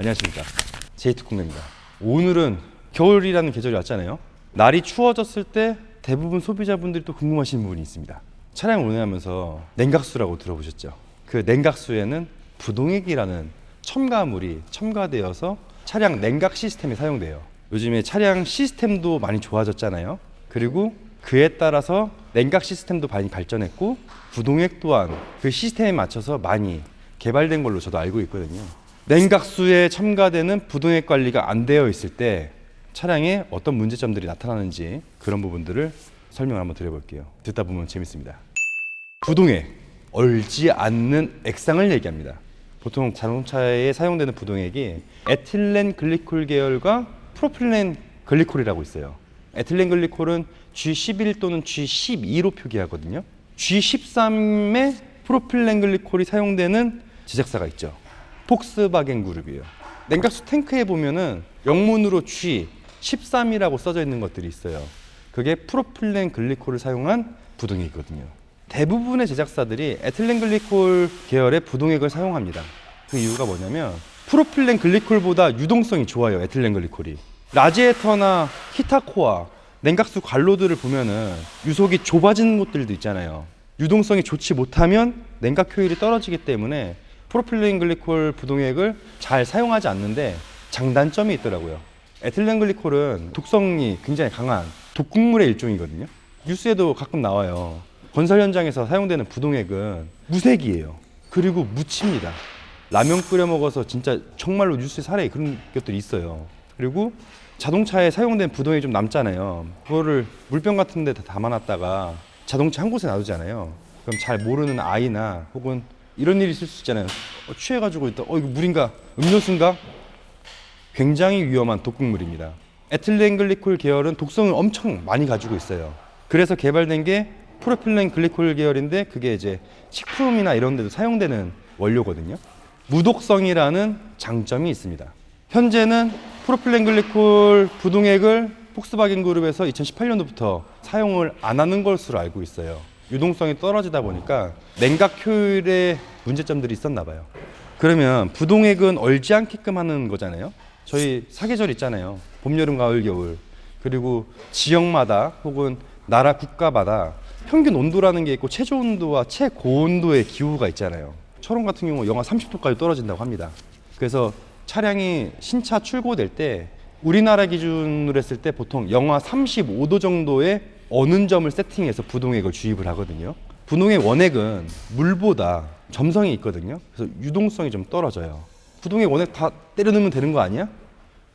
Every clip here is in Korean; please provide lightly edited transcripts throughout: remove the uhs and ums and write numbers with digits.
안녕하십니까, 제이특공대입니다. 오늘은 겨울이라는 계절이 왔잖아요. 날이 추워졌을 때 대부분 소비자분들이 또 궁금하신 부분이 있습니다. 차량 운행하면서 냉각수라고 들어보셨죠? 그 냉각수에는 부동액이라는 첨가물이 첨가되어서 차량 냉각 시스템에 사용돼요. 요즘에 차량 시스템도 많이 좋아졌잖아요. 그리고 그에 따라서 냉각 시스템도 많이 발전했고 부동액 또한 그 시스템에 맞춰서 많이 개발된 걸로 저도 알고 있거든요. 냉각수에 첨가되는 부동액 관리가 안 되어 있을 때 차량에 어떤 문제점들이 나타나는지 그런 부분들을 설명을 한번 드려볼게요. 듣다 보면 재밌습니다. 부동액, 얼지 않는 액상을 얘기합니다. 보통 자동차에 사용되는 부동액이 에틸렌 글리콜 계열과 프로필렌 글리콜이라고 있어요. 에틸렌 글리콜은 G11 또는 G12로 표기하거든요. G13에 프로필렌 글리콜이 사용되는 제작사가 있죠. 폭스바겐 그룹이에요. 냉각수 탱크에 보면은 영문으로 G13이라고 써져 있는 것들이 있어요. 그게 프로필렌 글리콜을 사용한 부동액이거든요. 대부분의 제작사들이 에틸렌 글리콜 계열의 부동액을 사용합니다. 그 이유가 뭐냐면 프로필렌 글리콜보다 유동성이 좋아요. 에틸렌 글리콜이. 라지에이터나 히타코아, 냉각수 관로들을 보면은 유속이 좁아지는 곳들도 있잖아요. 유동성이 좋지 못하면 냉각 효율이 떨어지기 때문에 프로필렌 글리콜 부동액을 잘 사용하지 않는데 장단점이 있더라고요. 에틸렌 글리콜은 독성이 굉장히 강한 독극물의 일종이거든요. 뉴스에도 가끔 나와요. 건설 현장에서 사용되는 부동액은 무색이에요. 그리고 묻힙니다. 라면 끓여 먹어서 진짜 정말로 뉴스에 사례 그런 것들이 있어요. 그리고 자동차에 사용된 부동액이 좀 남잖아요. 그거를 물병 같은 데 다 담아놨다가 자동차 한 곳에 놔두잖아요. 그럼 잘 모르는 아이나 혹은 이런 일이 있을 수 있잖아요. 취해가지고 있다. 이거 물인가? 음료수인가? 굉장히 위험한 독극물입니다. 에틸렌 글리콜 계열은 독성을 엄청 많이 가지고 있어요. 그래서 개발된 게 프로필렌 글리콜 계열인데 그게 이제 식품이나 이런 데도 사용되는 원료거든요. 무독성이라는 장점이 있습니다. 현재는 프로필렌 글리콜 부동액을 폭스바겐 그룹에서 2018년도부터 사용을 안 하는 것으로 알고 있어요. 유동성이 떨어지다 보니까 냉각 효율에 문제점들이 있었나 봐요. 그러면 부동액은 얼지 않게끔 하는 거잖아요. 저희 사계절 있잖아요. 봄, 여름, 가을, 겨울. 그리고 지역마다 혹은 나라 국가마다 평균 온도라는 게 있고 최저 온도와 최고온도의 기후가 있잖아요. 철원 같은 경우 영하 30도까지 떨어진다고 합니다. 그래서 차량이 신차 출고될 때 우리나라 기준으로 했을 때 보통 영하 35도 정도의 어는 점을 세팅해서 부동액을 주입을 하거든요. 부동액 원액은 물보다 점성이 있거든요. 그래서 유동성이 좀 떨어져요. 부동액 원액 다 때려 넣으면 되는 거 아니야?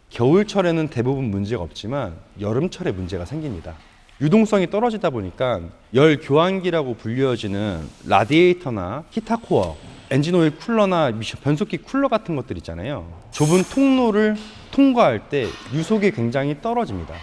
겨울철에는 대부분 문제가 없지만 여름철에 문제가 생깁니다. 유동성이 떨어지다 보니까 열 교환기라고 불려지는 라디에이터나 히타코어, 엔진 오일 쿨러나 변속기 쿨러 같은 것들 있잖아요. 좁은 통로를 통과할 때 유속이 굉장히 떨어집니다.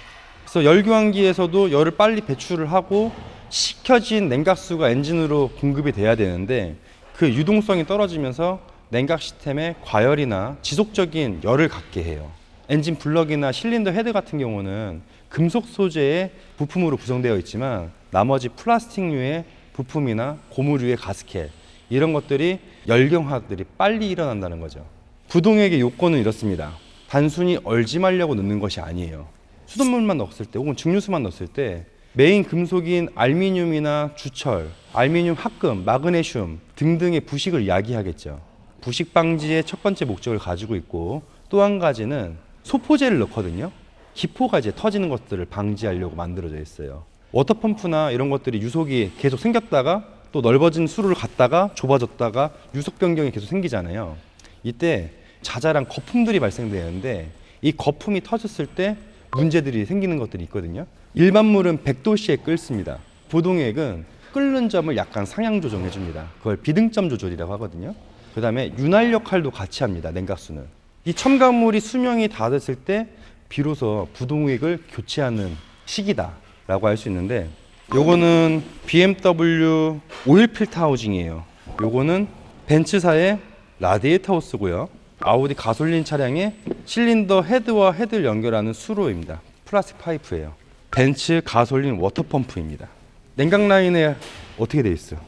그래서 열 교환기에서도 열을 빨리 배출을 하고 식혀진 냉각수가 엔진으로 공급이 돼야 되는데 그 유동성이 떨어지면서 냉각 시스템에 과열이나 지속적인 열을 갖게 해요. 엔진 블럭이나 실린더 헤드 같은 경우는 금속 소재의 부품으로 구성되어 있지만 나머지 플라스틱류의 부품이나 고무류의 가스켓 이런 것들이 열경화들이 빨리 일어난다는 거죠. 부동액의 요건은 이렇습니다. 단순히 얼지 말려고 넣는 것이 아니에요. 수돗물만 넣었을 때 혹은 증류수만 넣었을 때 메인 금속인 알루미늄이나 주철, 알루미늄 합금, 마그네슘 등등의 부식을 야기하겠죠. 부식 방지의 첫 번째 목적을 가지고 있고 또 한 가지는 소포제를 넣거든요. 기포가 이제 터지는 것들을 방지하려고 만들어져 있어요. 워터펌프나 이런 것들이 유속이 계속 생겼다가 또 넓어진 수로를 갔다가 좁아졌다가 유속 변경이 계속 생기잖아요. 이때 자잘한 거품들이 발생되는데 이 거품이 터졌을 때 문제들이 생기는 것들이 있거든요. 일반 물은 100도씨에 끓습니다. 부동액은 끓는 점을 약간 상향 조정해 줍니다. 그걸 비등점 조절이라고 하거든요. 그 다음에 윤활 역할도 같이 합니다. 냉각수는. 이 첨가물이 수명이 다 됐을 때 비로소 부동액을 교체하는 시기다라고 할 수 있는데 요거는 BMW 오일 필터 하우징이에요. 요거는 벤츠사의 라디에이터 호스고요. 아우디 가솔린 차량의 실린더 헤드와 헤드를 연결하는 수로입니다. 플라스틱 파이프예요. 벤츠 가솔린 워터펌프입니다. 냉각 라인에 어떻게 돼 있어요?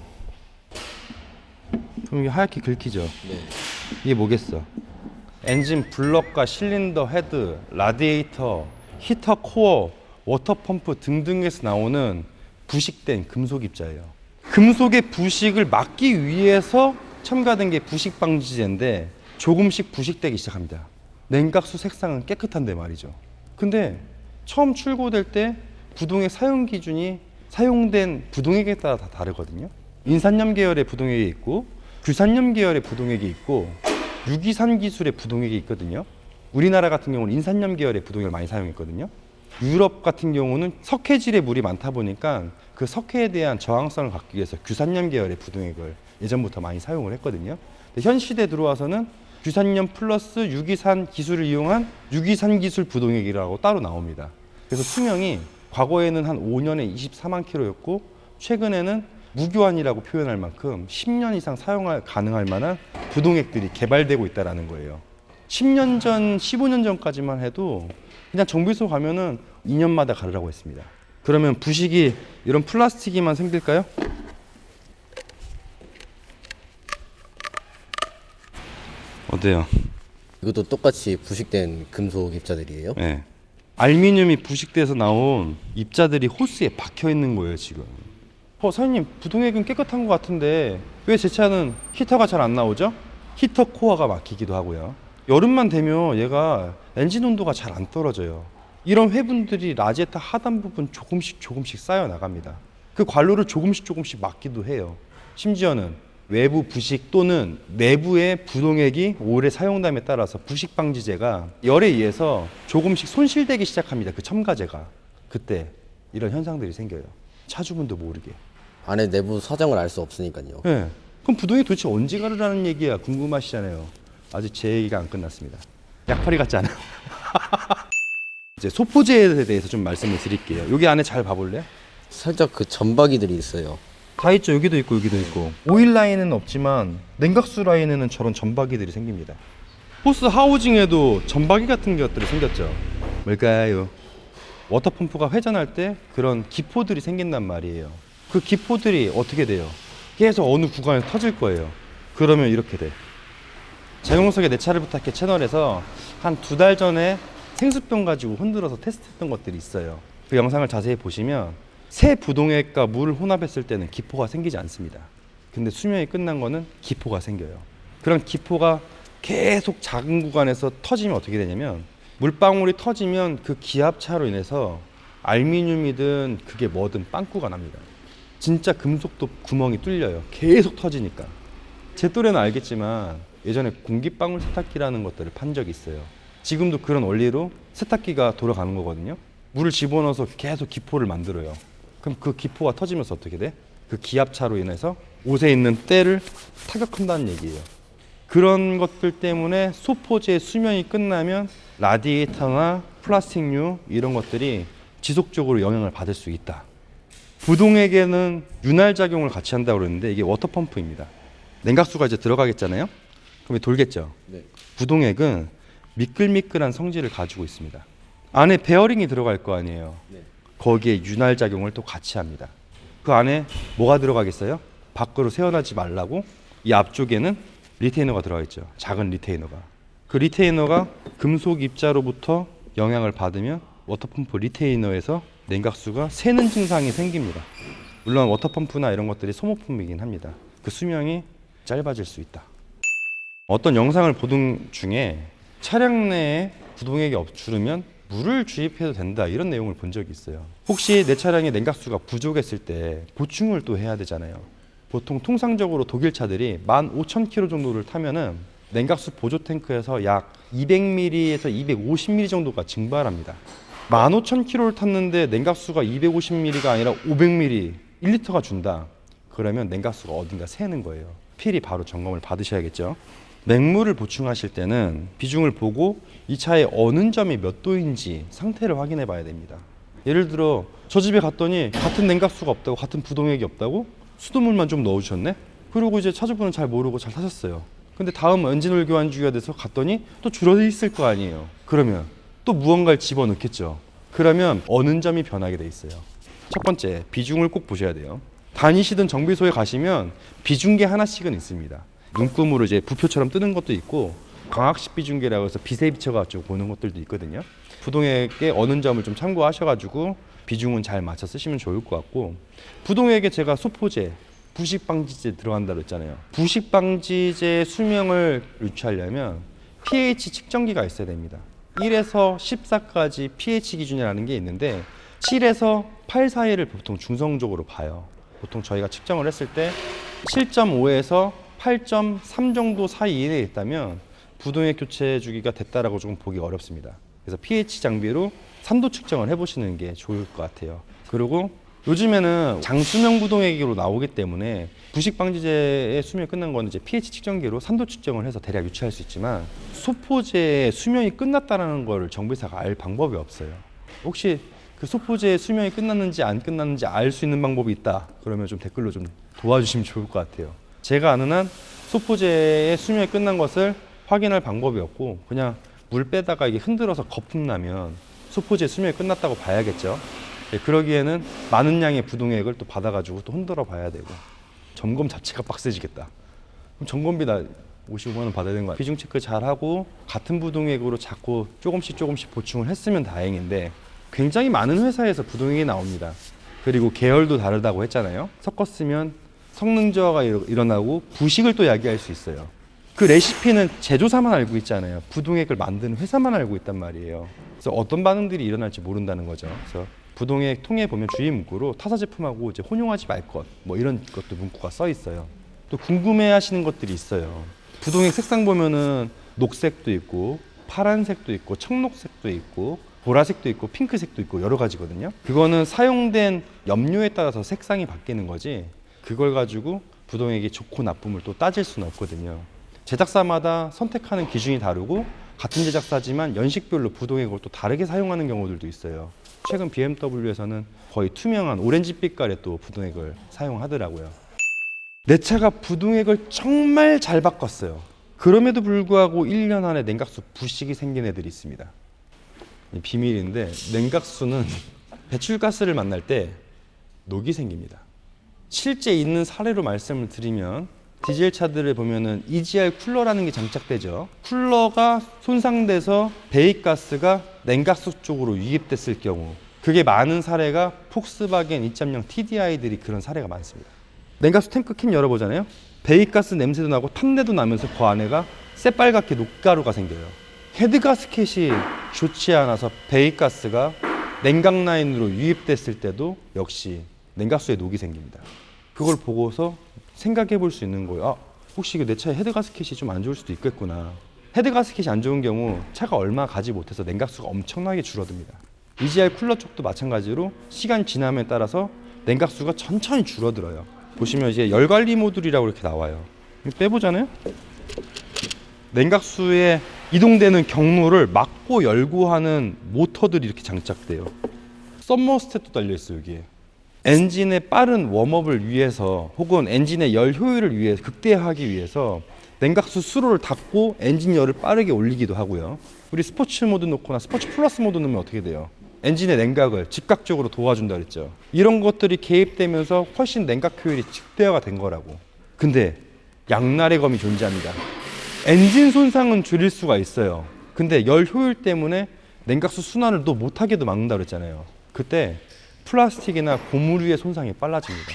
그럼 이게 하얗게 긁히죠? 네. 이게 뭐겠어? 엔진 블럭과 실린더 헤드, 라디에이터, 히터 코어, 워터펌프 등등에서 나오는 부식된 금속 입자예요. 금속의 부식을 막기 위해서 첨가된 게 부식 방지제인데 조금씩 부식되기 시작합니다. 냉각수 색상은 깨끗한데 말이죠. 근데 처음 출고될 때 부동액 사용 기준이 사용된 부동액에 따라 다 다르거든요. 인산염 계열의 부동액이 있고 규산염 계열의 부동액이 있고 유기산 기술의 부동액이 있거든요. 우리나라 같은 경우는 인산염 계열의 부동액을 많이 사용했거든요. 유럽 같은 경우는 석회질의 물이 많다 보니까 그 석회에 대한 저항성을 갖기 위해서 규산염 계열의 부동액을 예전부터 많이 사용을 했거든요. 근데 현 시대에 들어와서는 규산염 플러스 유기산 기술을 이용한 유기산 기술 부동액이라고 따로 나옵니다. 그래서 수명이 과거에는 한 5년에 24만 킬로였고 최근에는 무교환이라고 표현할 만큼 10년 이상 가능할 만한 부동액들이 개발되고 있다는 거예요. 10년 전, 15년 전까지만 해도 그냥 정비소 가면은 2년마다 가르라고 했습니다. 그러면 부식이 이런 플라스틱이만 생길까요? 어때요? 이것도 똑같이 부식된 금속 입자들이에요? 네. 알루미늄이 부식돼서 나온 입자들이 호스에 박혀 있는 거예요, 지금. 사장님, 부동액은 깨끗한 것 같은데 왜 제 차는 히터가 잘 안 나오죠? 히터 코어가 막히기도 하고요. 여름만 되면 얘가 엔진 온도가 잘 안 떨어져요. 이런 회분들이 라지에타 하단 부분 조금씩 쌓여 나갑니다. 그 관로를 조금씩 막기도 해요. 심지어는 외부 부식 또는 내부의 부동액이 오래 사용됨에 따라서 부식 방지제가 열에 의해서 조금씩 손실되기 시작합니다. 그 첨가제가. 그때 이런 현상들이 생겨요. 차주분도 모르게. 안에 내부 사정을 알 수 없으니까요. 네. 그럼 부동액 도대체 언제 가르라는 얘기야? 궁금하시잖아요. 아직 제 얘기가 안 끝났습니다. 약팔이 같지 않아요? 이제 소포제에 대해서 좀 말씀을 드릴게요. 여기 안에 잘 봐볼래요? 살짝 그 점박이들이 있어요. 다 있죠. 여기도 있고 여기도 있고. 오일 라인은 없지만 냉각수 라인에는 저런 점박이들이 생깁니다. 호스 하우징에도 점박이 같은 것들이 생겼죠. 뭘까요? 워터펌프가 회전할 때 그런 기포들이 생긴단 말이에요. 그 기포들이 어떻게 돼요? 계속 어느 구간에서 터질 거예요. 그러면 이렇게 돼. 자용석의 내 차를 부탁해 채널에서 한 2달 전에 생수병 가지고 흔들어서 테스트했던 것들이 있어요. 그 영상을 자세히 보시면 새 부동액과 물을 혼합했을 때는 기포가 생기지 않습니다. 근데 수명이 끝난 거는 기포가 생겨요. 그런 기포가 계속 작은 구간에서 터지면 어떻게 되냐면 물방울이 터지면 그 기압차로 인해서 알루미늄이든 그게 뭐든 빵꾸가 납니다. 진짜 금속도 구멍이 뚫려요. 계속 터지니까. 제 또래는 알겠지만 예전에 공기방울 세탁기라는 것들을 판 적이 있어요. 지금도 그런 원리로 세탁기가 돌아가는 거거든요. 물을 집어넣어서 계속 기포를 만들어요. 그럼 그 기포가 터지면서 어떻게 돼? 그 기압차로 인해서 옷에 있는 때를 타격한다는 얘기예요. 그런 것들 때문에 소포제의 수명이 끝나면 라디에이터나 플라스틱류 이런 것들이 지속적으로 영향을 받을 수 있다. 부동액에는 윤활 작용을 같이 한다고 그러는데 이게 워터펌프입니다. 냉각수가 이제 들어가겠잖아요. 그럼 돌겠죠. 네. 부동액은 미끌미끌한 성질을 가지고 있습니다. 안에 베어링이 들어갈 거 아니에요. 네. 거기에 윤활 작용을 또 같이 합니다. 그 안에 뭐가 들어가겠어요? 밖으로 새어나지 말라고 이 앞쪽에는 리테이너가 들어가 있죠. 작은 리테이너가. 그 리테이너가 금속 입자로부터 영향을 받으면 워터펌프 리테이너에서 냉각수가 새는 증상이 생깁니다. 물론 워터펌프나 이런 것들이 소모품이긴 합니다. 그 수명이 짧아질 수 있다. 어떤 영상을 보던 중에 차량 내에 부동액이 줄으면 물을 주입해도 된다 이런 내용을 본 적이 있어요. 혹시 내 차량에 냉각수가 부족했을 때 보충을 또 해야 되잖아요. 보통 통상적으로 독일 차들이 15,000km 정도를 타면은 냉각수 보조 탱크에서 약 200ml에서 250ml 정도가 증발합니다. 15,000km를 탔는데 냉각수가 250ml가 아니라 500ml, 1리터가 준다. 그러면 냉각수가 어딘가 새는 거예요. 필히 바로 점검을 받으셔야겠죠. 맹물을 보충하실 때는 비중을 보고 이 차의 어느 점이 몇 도인지 상태를 확인해 봐야 됩니다. 예를 들어 저 집에 갔더니 같은 냉각수가 없다고, 같은 부동액이 없다고 수돗물만 좀 넣어주셨네? 그리고 이제 차주분은 잘 모르고 잘 타셨어요. 근데 다음 엔진오일 교환 주기가 돼서 갔더니 또 줄어져 있을 거 아니에요. 그러면 또 무언가를 집어넣겠죠. 그러면 어느 점이 변하게 돼 있어요. 첫 번째, 비중을 꼭 보셔야 돼요. 다니시던 정비소에 가시면 비중계 하나씩은 있습니다. 눈금으로 이제 부표처럼 뜨는 것도 있고 광학식 비중계라고 해서 빛에 비춰가지고 보는 것들도 있거든요. 부동액에 어느 점을 좀 참고하셔가지고 비중은 잘 맞춰 쓰시면 좋을 것 같고, 부동액에 제가 소포제, 부식방지제 들어간다고 했잖아요. 부식방지제의 수명을 유추하려면 pH 측정기가 있어야 됩니다. 1에서 14까지 pH 기준이라는 게 있는데 7에서 8 사이를 보통 중성적으로 봐요. 보통 저희가 측정을 했을 때 7.5에서 8.3 정도 사이에 있다면 부동액 교체 주기가 됐다라고 조금 보기 어렵습니다. 그래서 pH 장비로 산도 측정을 해보시는 게 좋을 것 같아요. 그리고 요즘에는 장수명 부동액으로 나오기 때문에 부식방지제의 수명이 끝난 거는 이제 pH 측정기로 산도 측정을 해서 대략 유추할 수 있지만, 소포제의 수명이 끝났다는 걸 정비사가 알 방법이 없어요. 혹시 그 소포제의 수명이 끝났는지 안 끝났는지 알 수 있는 방법이 있다 그러면 좀 댓글로 좀 도와주시면 좋을 것 같아요. 제가 아는 한 소포제의 수명이 끝난 것을 확인할 방법이 없고, 그냥 물 빼다가 이게 흔들어서 거품 나면 소포제 수명이 끝났다고 봐야겠죠. 그러기에는 많은 양의 부동액을 또 받아가지고 또 흔들어 봐야 되고, 점검 자체가 빡세지겠다. 그럼 점검비 나 55만 원 받아야 되는 거 아니야? 비중 체크 잘하고 같은 부동액으로 자꾸 조금씩 보충을 했으면 다행인데, 굉장히 많은 회사에서 부동액이 나옵니다. 그리고 계열도 다르다고 했잖아요. 섞었으면 성능 저하가 일어나고 부식을 또 야기할 수 있어요. 그 레시피는 제조사만 알고 있잖아요. 부동액을 만드는 회사만 알고 있단 말이에요. 그래서 어떤 반응들이 일어날지 모른다는 거죠. 그래서 부동액 통에 보면 주의 문구로 타사 제품하고 이제 혼용하지 말 것, 뭐 이런 것도 문구가 써 있어요. 또 궁금해하시는 것들이 있어요. 부동액 색상 보면은 녹색도 있고 파란색도 있고 청록색도 있고 보라색도 있고 핑크색도 있고 여러 가지거든요. 그거는 사용된 염료에 따라서 색상이 바뀌는 거지, 그걸 가지고 부동액이 좋고 나쁨을 또 따질 수는 없거든요. 제작사마다 선택하는 기준이 다르고 같은 제작사지만 연식별로 부동액을 또 다르게 사용하는 경우들도 있어요. 최근 BMW에서는 거의 투명한 오렌지빛깔의 또 부동액을 사용하더라고요. 내 차가 부동액을 정말 잘 바꿨어요. 그럼에도 불구하고 1년 안에 냉각수 부식이 생긴 애들이 있습니다. 비밀인데, 냉각수는 배출가스를 만날 때 녹이 생깁니다. 실제 있는 사례로 말씀을 드리면, 디젤 차들을 보면은 EGR 쿨러라는 게 장착되죠. 쿨러가 손상돼서 배기가스가 냉각수 쪽으로 유입됐을 경우, 그게 많은 사례가 폭스바겐 2.0 TDI들이 그런 사례가 많습니다. 냉각수 탱크 캡 열어보잖아요. 배기가스 냄새도 나고 탄내도 나면서 그 안에가 새빨갛게 녹가루가 생겨요. 헤드가스켓이 좋지 않아서 배기가스가 냉각 라인으로 유입됐을 때도 역시 냉각수에 녹이 생깁니다. 그걸 보고서 생각해 볼 수 있는 거예요. 아, 혹시 내 차에 헤드가스켓이 좀 안 좋을 수도 있겠구나. 헤드가스켓이 안 좋은 경우 차가 얼마 가지 못해서 냉각수가 엄청나게 줄어듭니다. EGR 쿨러 쪽도 마찬가지로 시간이 지남에 따라서 냉각수가 천천히 줄어들어요. 보시면 이제 열관리 모듈이라고 이렇게 나와요. 빼보잖아요. 냉각수에 이동되는 경로를 막고 열고 하는 모터들이 이렇게 장착돼요. 썸머스탯도 달려있어요. 여기에 엔진의 빠른 웜업을 위해서 혹은 엔진의 열 효율을 위해 극대화하기 위해서 냉각수 수로를 닫고 엔진 열을 빠르게 올리기도 하고요. 우리 스포츠 모드 놓거나 스포츠 플러스 모드 넣으면 어떻게 돼요? 엔진의 냉각을 즉각적으로 도와준다 그랬죠. 이런 것들이 개입되면서 훨씬 냉각 효율이 극대화가 된 거라고. 근데 양날의 검이 존재합니다. 엔진 손상은 줄일 수가 있어요. 근데 열 효율 때문에 냉각수 순환을 또 못하게도 막는다 그랬잖아요. 그때 플라스틱이나 고무류의 손상이 빨라집니다.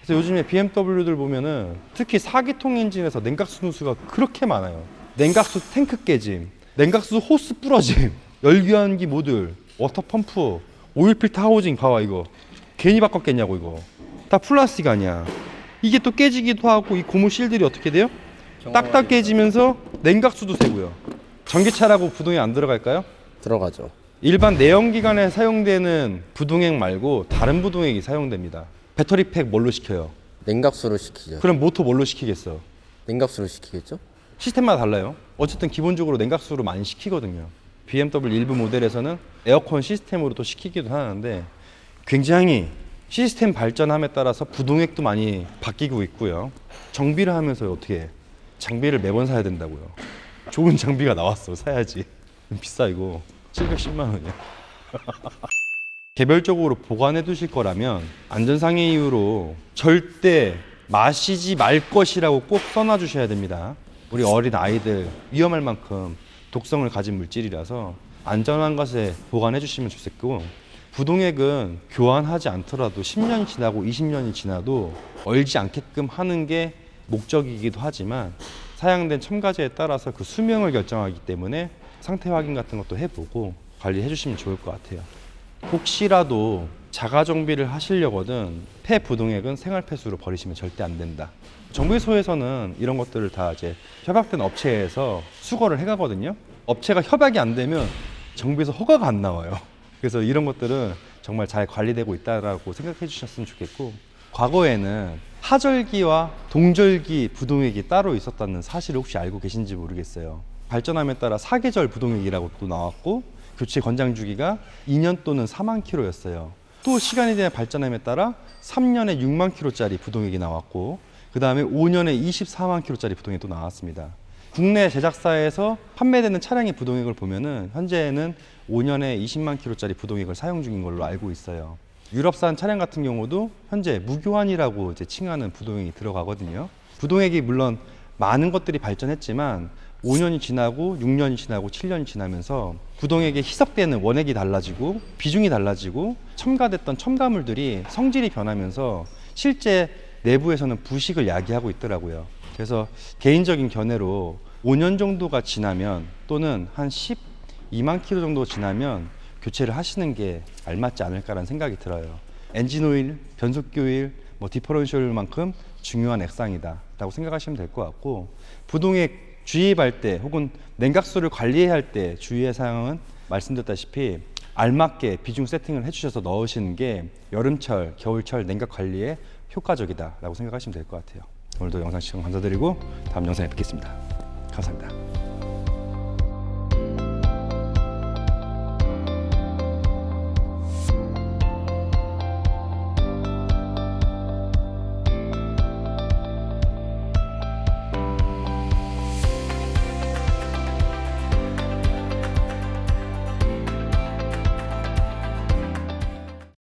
그래서 요즘에 BMW들 보면은 특히 4기통 엔진에서 냉각수 누수가 그렇게 많아요. 냉각수 탱크 깨짐, 냉각수 호스 부러짐, 열교환기 모듈, 워터 펌프, 오일 필터 하우징. 봐봐, 이거 괜히 바꿨겠냐고. 이거 다 플라스틱 아니야. 이게 또 깨지기도 하고, 이 고무 실들이 어떻게 돼요? 딱딱 깨지면서 냉각수도 새고요. 전기차라고 부동액 안 들어갈까요? 들어가죠. 일반 내연기관에 사용되는 부동액 말고 다른 부동액이 사용됩니다. 배터리팩 뭘로 시켜요? 냉각수를 시키죠. 그럼 모터 뭘로 시키겠어? 냉각수를 시키겠죠? 시스템마다 달라요. 어쨌든 기본적으로 냉각수로 많이 시키거든요. BMW 일부 모델에서는 에어컨 시스템으로 또 시키기도 하는데, 굉장히 시스템 발전함에 따라서 부동액도 많이 바뀌고 있고요. 정비를 하면서 어떻게 해? 장비를 매번 사야 된다고요. 좋은 장비가 나왔어, 사야지. 비싸 이거. 710만 원이야. 개별적으로 보관해 두실 거라면 안전상의 이유로 절대 마시지 말 것이라고 꼭 써놔 주셔야 됩니다. 우리 어린 아이들 위험할 만큼 독성을 가진 물질이라서 안전한 것에 보관해 주시면 좋겠고, 부동액은 교환하지 않더라도 10년이 지나고 20년이 지나도 얼지 않게끔 하는 게 목적이기도 하지만 사용된 첨가제에 따라서 그 수명을 결정하기 때문에 상태 확인 같은 것도 해보고 관리해 주시면 좋을 것 같아요. 혹시라도 자가 정비를 하시려거든 폐부동액은 생활 폐수로 버리시면 절대 안 된다. 정비소에서는 이런 것들을 다 이제 협약된 업체에서 수거를 해가거든요. 업체가 협약이 안 되면 정비소 허가가 안 나와요. 그래서 이런 것들은 정말 잘 관리되고 있다라고 생각해 주셨으면 좋겠고, 과거에는 하절기와 동절기 부동액이 따로 있었다는 사실을 혹시 알고 계신지 모르겠어요. 발전함에 따라 사계절 부동액이라고 또 나왔고, 교체 권장 주기가 2년 또는 4만 킬로였어요. 또 시간이 되어 발전함에 따라 3년에 6만 킬로짜리 부동액이 나왔고, 그 다음에 5년에 24만 킬로짜리 부동액이 또 나왔습니다. 국내 제작사에서 판매되는 차량의 부동액을 보면은 현재는 5년에 20만 킬로짜리 부동액을 사용 중인 걸로 알고 있어요. 유럽산 차량 같은 경우도 현재 무교환이라고 이제 칭하는 부동액이 들어가거든요. 부동액이 물론 많은 것들이 발전했지만 5년이 지나고 6년이 지나고 7년이 지나면서 부동액에 희석되는 원액이 달라지고 비중이 달라지고 첨가됐던 첨가물들이 성질이 변하면서 실제 내부에서는 부식을 야기하고 있더라고요. 그래서 개인적인 견해로 5년 정도가 지나면 또는 한 12만 킬로 정도 지나면 교체를 하시는 게 알맞지 않을까라는 생각이 들어요. 엔진 오일, 변속기 오일, 디퍼런셜 오일만큼 중요한 액상이다라고 생각하시면 될 것 같고, 부동액 주입할 때 혹은 냉각수를 관리해야 할 때 주의할 사항은 말씀드렸다시피 알맞게 비중 세팅을 해주셔서 넣으시는 게 여름철, 겨울철 냉각 관리에 효과적이다라고 생각하시면 될 것 같아요. 오늘도 영상 시청 감사드리고 다음 영상에 뵙겠습니다. 감사합니다.